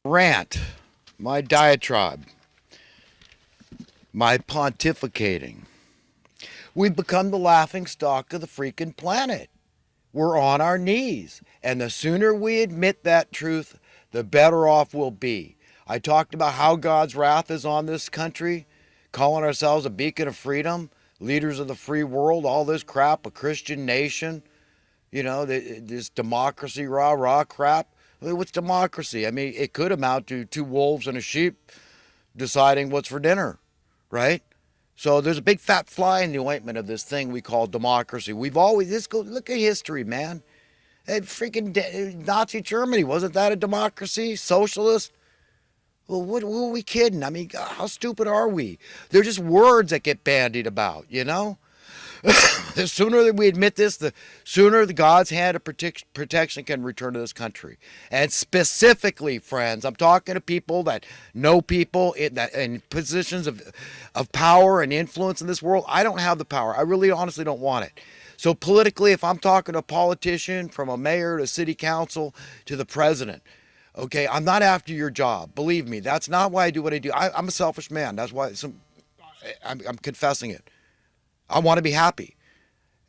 Rant, my diatribe, my pontificating. We've become the laughing stock of the freaking planet. We're on our knees. And the sooner we admit that truth, the better off we'll be. I talked about how God's wrath is on this country, calling ourselves a beacon of freedom, leaders of the free world, all this crap, a Christian nation, this democracy, rah, rah crap. What's democracy? I mean, it could amount to two wolves and a sheep deciding what's for dinner, right? So there's a big fat fly in the ointment of this thing we call democracy. We've always, look at history, man. Freaking Nazi Germany, wasn't that a democracy? Socialist? Well, who are we kidding? I mean, how stupid are we? They're just words that get bandied about, you know? The sooner that we admit this, the sooner the God's hand of protection can return to this country. And specifically, friends, I'm talking to people that know people in positions of power and influence in this world. I don't have the power. I really honestly don't want it. So politically, if I'm talking to a politician, from a mayor to city council to the president, okay, I'm not after your job. Believe me, that's not why I do what I do. I'm a selfish man. That's why I'm confessing it. I want to be happy.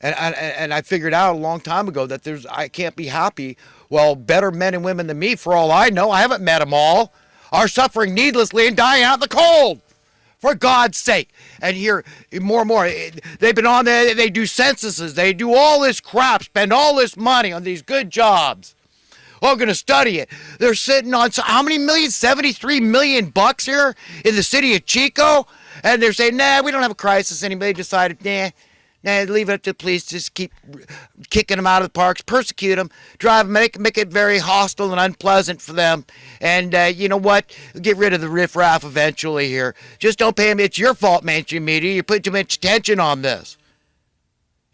And I figured out a long time ago that I can't be happy. Well, better men and women than me, for all I know, I haven't met them all, are suffering needlessly and dying out in the cold. For God's sake. And here, more and more, they've been on there, they do censuses, they do all this crap, spend all this money on these good jobs. Oh, I'm going to study it. They're sitting on, how many million? 73 million bucks here in the city of Chico? And they're saying, nah, we don't have a crisis anymore. They decided, nah, leave it up to the police. Just keep kicking them out of the parks, persecute them, make it very hostile and unpleasant for them. And you know what? Get rid of the riffraff eventually here. Just don't pay them. It's your fault, mainstream media. You put too much attention on this.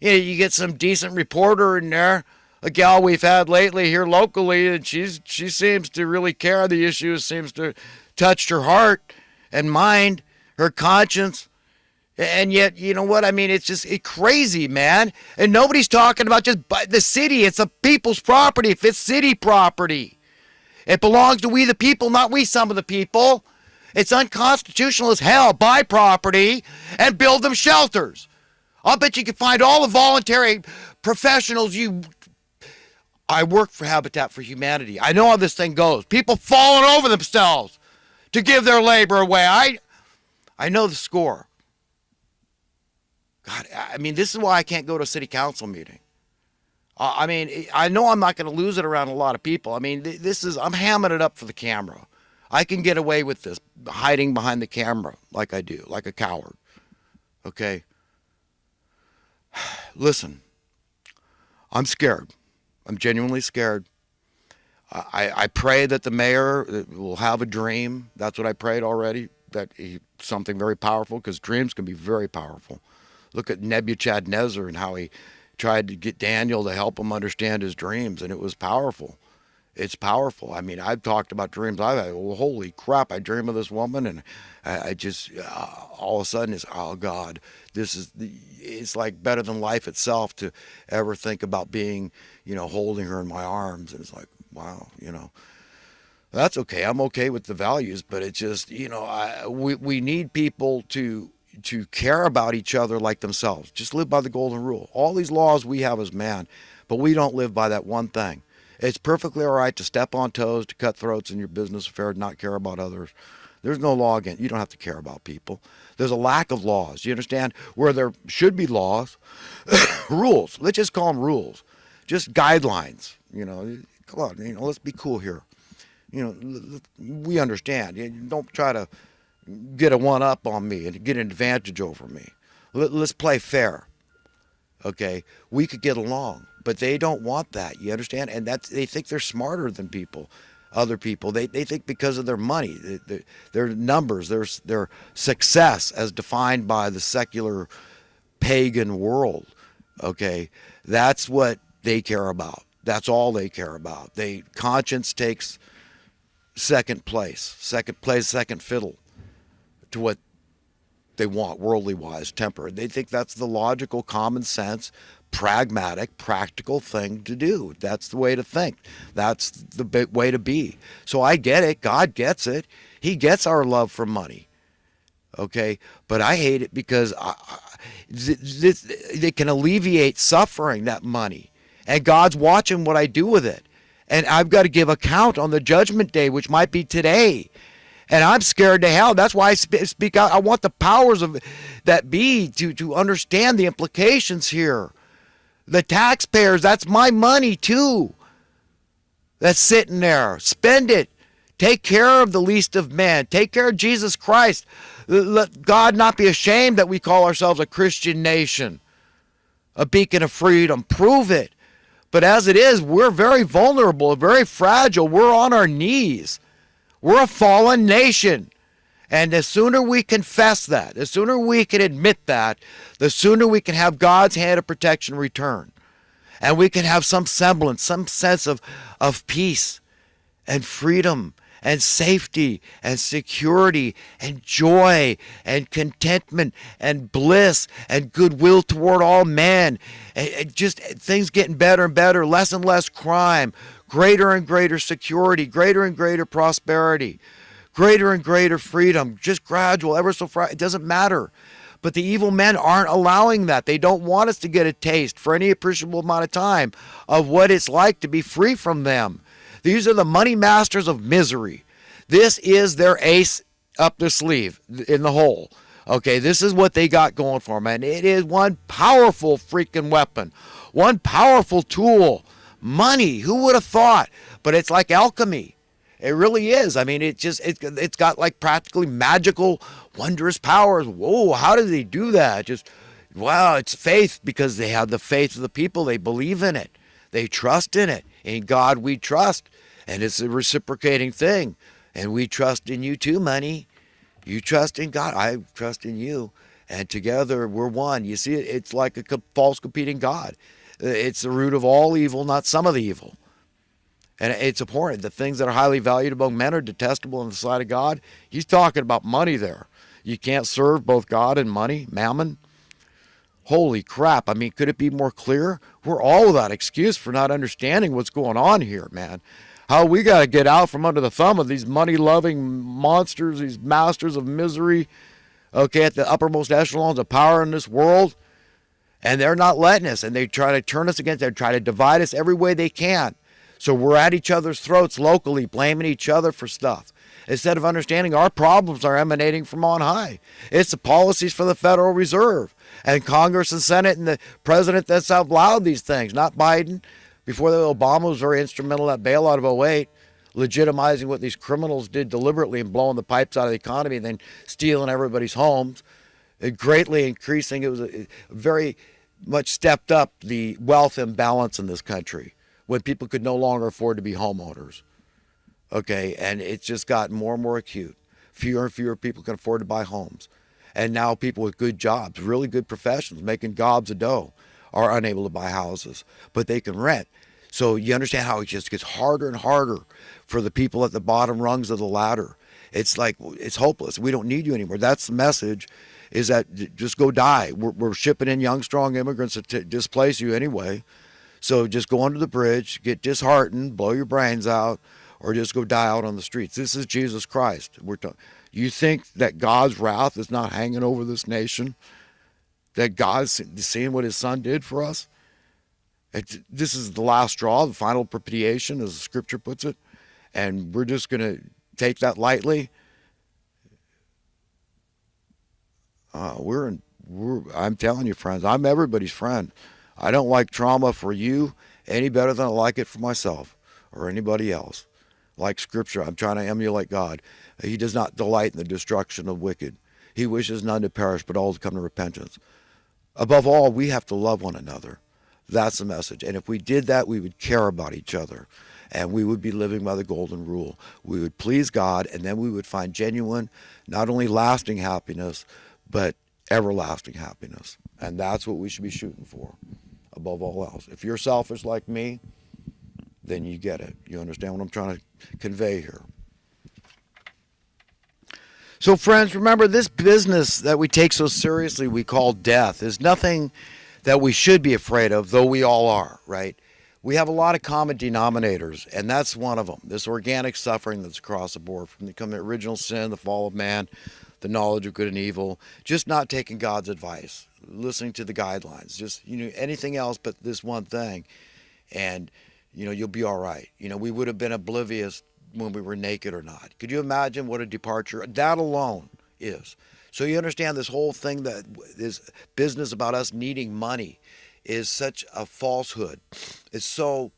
You get some decent reporter in there. A gal we've had lately here locally, and she seems to really care. The issue seems to touch her heart and mind, her conscience. And yet, you know what? I mean, it's crazy, man. And nobody's talking about just the city. It's the people's property. If it's city property, it belongs to we the people, not we some of the people. It's unconstitutional as hell. Buy property and build them shelters. I'll bet you can find all the voluntary professionals I work for Habitat for Humanity. I know how this thing goes. People falling over themselves to give their labor away. I know the score. God, I mean, this is why I can't go to a city council meeting. I mean, I know I'm not going to lose it around a lot of people. I mean, I'm hamming it up for the camera. I can get away with this, hiding behind the camera like I do, like a coward. Okay? Listen, I'm scared. I'm genuinely scared. I pray that the mayor will have a dream. That's what I prayed already, that something very powerful, because dreams can be very powerful. Look at Nebuchadnezzar and how he tried to get Daniel to help him understand his dreams, and it was powerful. It's powerful. I mean, I've talked about dreams I've had. Well, holy crap, I dream of this woman, and I just, all of a sudden, oh, God, it's like better than life itself to ever think about being, holding her in my arms. And it's like, wow, that's okay. I'm okay with the values, but it's just, we need people to care about each other like themselves. Just live by the golden rule. All these laws we have as man, but we don't live by that one thing. It's perfectly all right to step on toes, to cut throats in your business affairs, not care about others. There's no law against. You don't have to care about people. There's a lack of laws. You understand? Where there should be laws, rules. Let's just call them rules. Just guidelines. Come on. Let's be cool here. We understand. Don't try to get a one up on me and get an advantage over me. Let's play fair. Okay, we could get along, but they don't want that. You understand? And they think they're smarter than other people. They think because of their money, their numbers, their success as defined by the secular pagan world. Okay, that's what they care about. That's all they care about. Conscience takes second fiddle to what they want, worldly wise, temper. They think that's the logical, common sense, pragmatic, practical thing to do. That's the way to think. That's the big way to be. So I get it. God gets it. He gets our love for money. Okay, but I hate it because it can alleviate suffering, that money, and God's watching what I do with it, and I've got to give account on the judgment day, which might be today. And I'm scared to hell. That's why I speak out. I want the powers of that be to understand the implications here. The taxpayers, that's my money too. That's sitting there. Spend it. Take care of the least of men. Take care of Jesus Christ. Let God not be ashamed that we call ourselves a Christian nation, a beacon of freedom. Prove it. But as it is, we're very vulnerable, very fragile. We're on our knees. We're a fallen nation. And the sooner we confess that, the sooner we can admit that, the sooner we can have God's hand of protection return. And we can have some semblance, some sense of peace and freedom and safety and security and joy and contentment and bliss and goodwill toward all men. And just things getting better and better, less and less crime, greater and greater security, greater and greater prosperity, greater and greater freedom, just gradual, ever so far. It doesn't matter. But the evil men aren't allowing that. They don't want us to get a taste for any appreciable amount of time of what it's like to be free from them. These are the money masters of misery. This is their ace up their sleeve in the hole. Okay, this is what they got going for them. And it is one powerful freaking weapon, one powerful tool. Money, who would have thought? But it's like alchemy. It really is. I mean, it's got like practically magical, wondrous powers. Whoa, how did they do that? Just, wow, it's faith, because they have the faith of the people. They believe in it. They trust in it. In God we trust. And it's a reciprocating thing. And we trust in you too, money. You trust in God. I trust in you. And together we're one. You see, it's like a false competing God. It's the root of all evil, not some of the evil. And it's abhorrent. The things that are highly valued among men are detestable in the sight of God. He's talking about money there. You can't serve both God and money, mammon. Holy crap. I mean, could it be more clear? We're all without excuse for not understanding what's going on here, man. How we got to get out from under the thumb of these money-loving monsters, these masters of misery, okay, at the uppermost echelons of power in this world. And they're not letting us, and they try to turn us against, they try to divide us every way they can. So we're at each other's throats locally, blaming each other for stuff, instead of understanding our problems are emanating from on high. It's the policies for the Federal Reserve and Congress and Senate and the president that's outlawed these things, not Biden. Before that, Obama was very instrumental in that bailout of '08, legitimizing what these criminals did deliberately and blowing the pipes out of the economy and then stealing everybody's homes. It greatly increasing. It was a very much stepped up the wealth imbalance in this country when people could no longer afford to be homeowners. Okay, and it's just gotten more and more acute. Fewer and fewer people can afford to buy homes. And now people with good jobs, really good professions, making gobs of dough, are unable to buy houses, but they can rent. So you understand how it just gets harder and harder for the people at the bottom rungs of the ladder. It's like, it's hopeless. We don't need you anymore. That's the message, is that just go die. We're shipping in young, strong immigrants to displace you anyway. So just go under the bridge, get disheartened, blow your brains out, or just go die out on the streets. This is Jesus Christ. You think that God's wrath is not hanging over this nation? That God's seeing what his son did for us? This is the last straw, the final propitiation, as the scripture puts it. And we're just going to take that lightly. I'm telling you, friends, I'm everybody's friend. I don't like trauma for you any better than I like it for myself or anybody else. Like scripture, I'm trying to emulate God. He does not delight in the destruction of wicked. He wishes none to perish, but all to come to repentance. Above all, we have to love one another. That's the message. And if we did that, we would care about each other. And we would be living by the golden rule. We would please God, and then we would find genuine, not only lasting happiness, but everlasting happiness. And that's what we should be shooting for, above all else. If you're selfish like me, then you get it. You understand what I'm trying to convey here. So friends, remember, this business that we take so seriously we call death is nothing that we should be afraid of, though we all are, right? We have a lot of common denominators, and that's one of them. This organic suffering that's across the board, from the original sin, the fall of man, the knowledge of good and evil, just not taking God's advice, listening to the guidelines, just anything else but this one thing, and you'll be all right. We would have been oblivious when we were naked or not. Could you imagine what a departure that alone is? So you understand this whole thing, that this business about us needing money is such a falsehood. It's so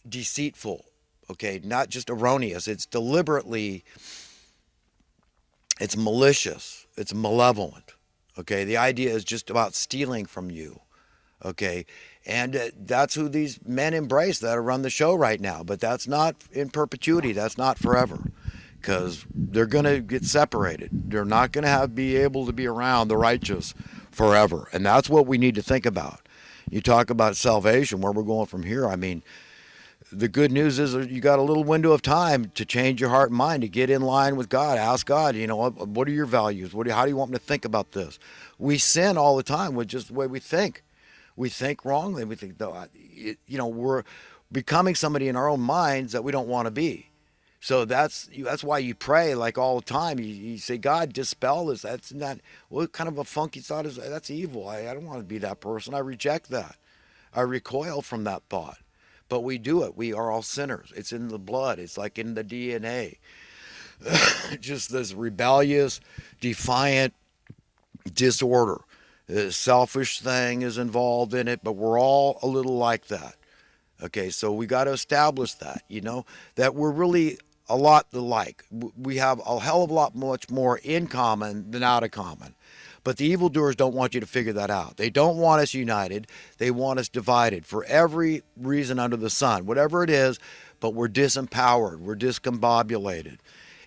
deceitful, okay? Not just erroneous. It's deliberately, it's malicious. It's malevolent, okay? The idea is just about stealing from you, okay? And that's who these men embrace that run the show right now. But that's not in perpetuity. That's not forever, because they're going to get separated. They're not going to be able to be around the righteous forever. And that's what we need to think about. You talk about salvation, where we're going from here. I mean, the good news is you got a little window of time to change your heart and mind, to get in line with God. Ask God, what are your values? How do you want me to think about this? We sin all the time with just the way we think. We think wrongly. We think, we're becoming somebody in our own minds that we don't want to be. So that's why you pray like all the time. You say, God, dispel this. That's not, what kind of a funky thought is that? That's evil. I don't want to be that person. I reject that. I recoil from that thought. But we do it. We are all sinners. It's in the blood. It's like in the DNA. Just this rebellious, defiant disorder. The selfish thing is involved in it, but we're all a little like that. Okay, so we got to establish that, that we're really a lot alike. We have a hell of a lot much more in common than out of common. But the evildoers don't want you to figure that out. They don't want us united. They want us divided for every reason under the sun, whatever it is, but we're disempowered. We're discombobulated.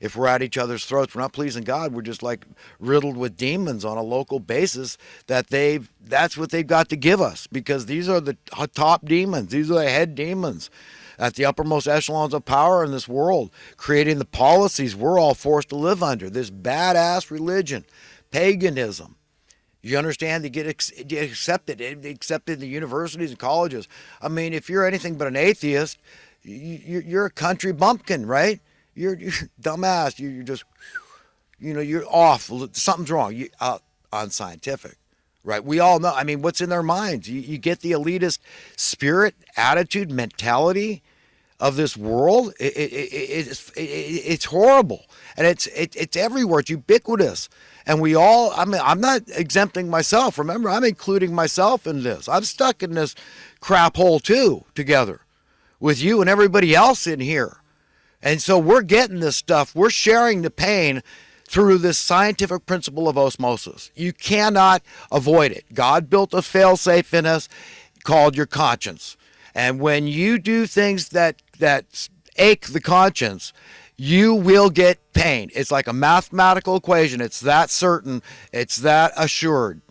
If we're at each other's throats, we're not pleasing God. We're just like riddled with demons on a local basis that's what they've got to give us, because these are the top demons. These are the head demons at the uppermost echelons of power in this world, creating the policies we're all forced to live under. This badass religion, paganism. You understand? They get accepted. They accepted in the universities and colleges. I mean, if you're anything but an atheist, you're a country bumpkin, right? You're dumbass. You're just, you're off. Something's wrong. Unscientific, right? We all know. I mean, what's in their minds? You get the elitist spirit, attitude, mentality of this world. It's horrible, and it's everywhere. It's ubiquitous, and we all. I mean, I'm not exempting myself. Remember, I'm including myself in this. I'm stuck in this crap hole too, together with you and everybody else in here. And so we're getting this stuff. We're sharing the pain through this scientific principle of osmosis. You cannot avoid it. God built a fail-safe in us called your conscience. And when you do things that ache the conscience, you will get pain. It's like a mathematical equation. It's that certain. It's that assured.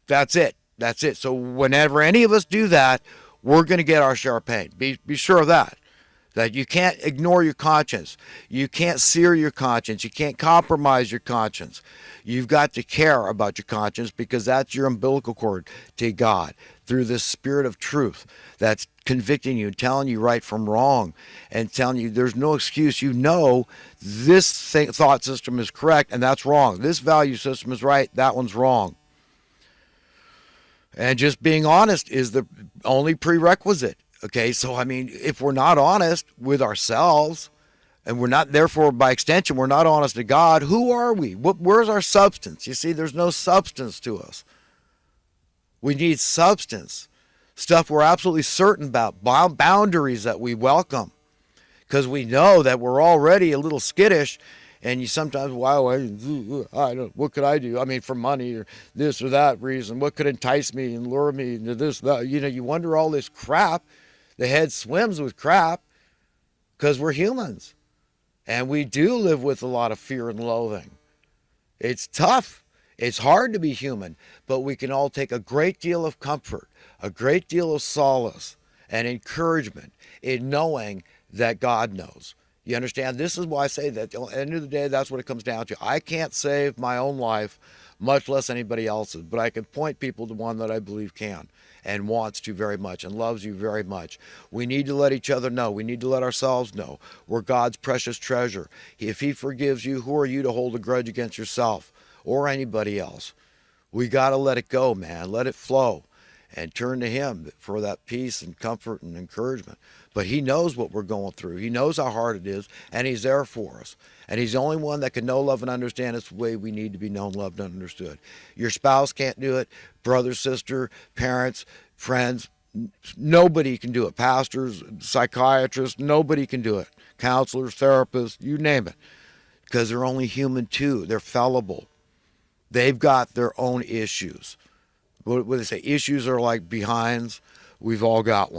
That's it. That's it. So whenever any of us do that, we're going to get our share of pain. Be sure of that. That you can't ignore your conscience. You can't sear your conscience. You can't compromise your conscience. You've got to care about your conscience, because that's your umbilical cord to God through this spirit of truth that's convicting you, telling you right from wrong, and telling you there's no excuse. This thought system is correct and that's wrong. This value system is right, that one's wrong. And just being honest is the only prerequisite. Okay, so I mean, if we're not honest with ourselves, and we're not, therefore, by extension, we're not honest to God, who are we? Where's our substance? You see, there's no substance to us. We need substance, stuff we're absolutely certain about, boundaries that we welcome, because we know that we're already a little skittish. And you sometimes, what could I do? I mean, for money or this or that reason, what could entice me and lure me into this, that? You wonder all this crap. The head swims with crap because we're humans. And we do live with a lot of fear and loathing. It's tough. It's hard to be human. But we can all take a great deal of comfort, a great deal of solace and encouragement in knowing that God knows. You understand? This is why I say that at the end of the day, that's what it comes down to. I can't save my own life, much less anybody else's, but I can point people to one that I believe can and wants to very much and loves you very much. We need to let each other know. We need to let ourselves know we're God's precious treasure. If He forgives you, who are you to hold a grudge against yourself or anybody else? We got to let it go, man. Let it flow and turn to Him for that peace and comfort and encouragement. But He knows what we're going through. He knows how hard it is, and He's there for us. And He's the only one that can know, love, and understand us the way we need to be known, loved, and understood. Your spouse can't do it. Brother, sister, parents, friends, nobody can do it. Pastors, psychiatrists, nobody can do it. Counselors, therapists, you name it. Because they're only human too. They're fallible. They've got their own issues. What do they say? Issues are like behinds. We've all got one.